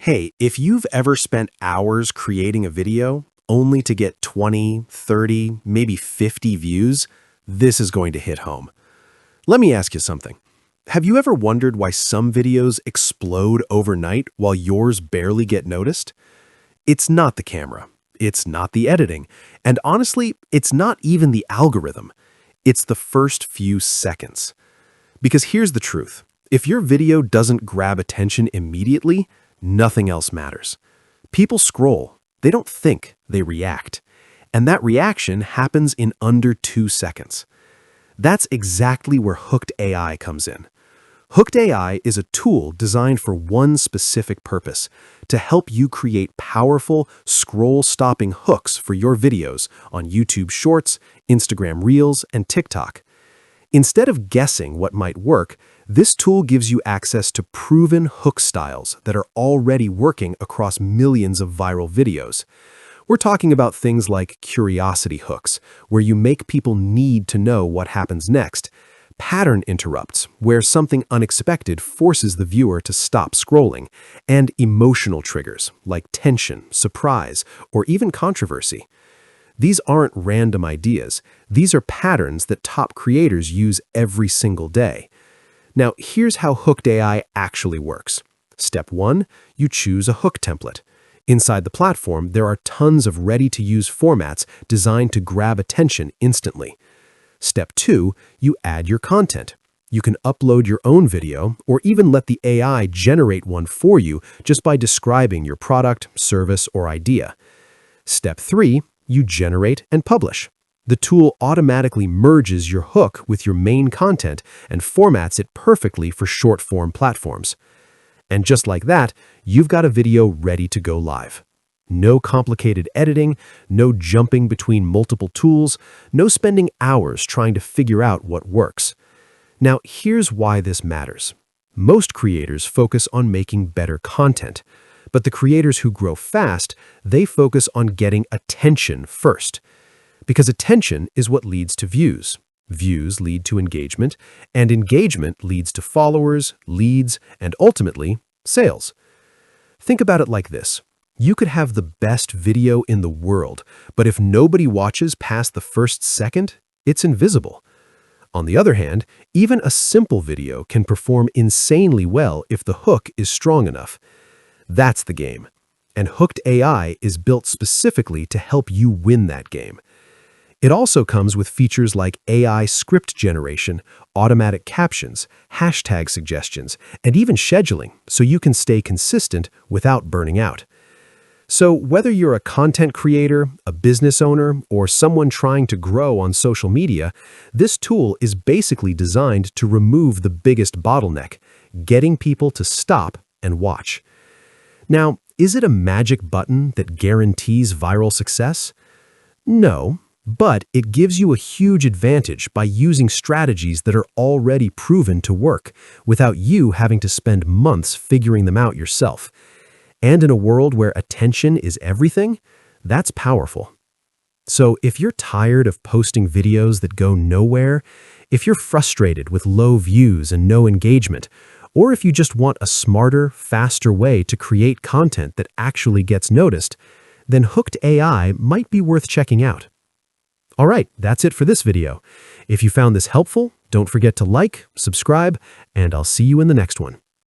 Hey, if you've ever spent hours creating a video only to get 20, 30, maybe 50 views, this is going to hit home. Let me ask you something. Have you ever wondered why some videos explode overnight while yours barely get noticed? It's not the camera. It's not the editing. And honestly, it's not even the algorithm. It's the first few seconds. Because here's the truth. If your video doesn't grab attention immediately, nothing else matters. People scroll. They don't think, they react. And that reaction happens in under 2 seconds. That's exactly where Hooked AI comes in. Hooked AI is a tool designed for one specific purpose, to help you create powerful, scroll-stopping hooks for your videos on YouTube Shorts, Instagram Reels, and TikTok. Instead of guessing what might work, this tool gives you access to proven hook styles that are already working across millions of viral videos. We're talking about things like curiosity hooks, where you make people need to know what happens next, pattern interrupts, where something unexpected forces the viewer to stop scrolling, and emotional triggers like tension, surprise, or even controversy. These aren't random ideas. These are patterns that top creators use every single day. Now, here's how Hooked AI actually works. Step 1, you choose a hook template. Inside the platform, there are tons of ready-to-use formats designed to grab attention instantly. Step 2, you add your content. You can upload your own video or even let the AI generate one for you just by describing your product, service, or idea. Step 3, you generate and publish. The tool automatically merges your hook with your main content and formats it perfectly for short-form platforms. And just like that, you've got a video ready to go live. No complicated editing, no jumping between multiple tools, no spending hours trying to figure out what works. Now, here's why this matters. Most creators focus on making better content, but the creators who grow fast, they focus on getting attention first. Because attention is what leads to views. Views lead to engagement, and engagement leads to followers, leads, and ultimately, sales. Think about it like this. You could have the best video in the world, but if nobody watches past the first second, it's invisible. On the other hand, even a simple video can perform insanely well if the hook is strong enough. That's the game. And Hooked AI is built specifically to help you win that game. It also comes with features like AI script generation, automatic captions, hashtag suggestions, and even scheduling, so you can stay consistent without burning out. So whether you're a content creator, a business owner, or someone trying to grow on social media, this tool is basically designed to remove the biggest bottleneck, getting people to stop and watch. Now, is it a magic button that guarantees viral success? No. But it gives you a huge advantage by using strategies that are already proven to work, without you having to spend months figuring them out yourself. And in a world where attention is everything, that's powerful. So if you're tired of posting videos that go nowhere, if you're frustrated with low views and no engagement, or if you just want a smarter, faster way to create content that actually gets noticed, then Hooked AI might be worth checking out. All right, that's it for this video. If you found this helpful, don't forget to like, subscribe, and I'll see you in the next one.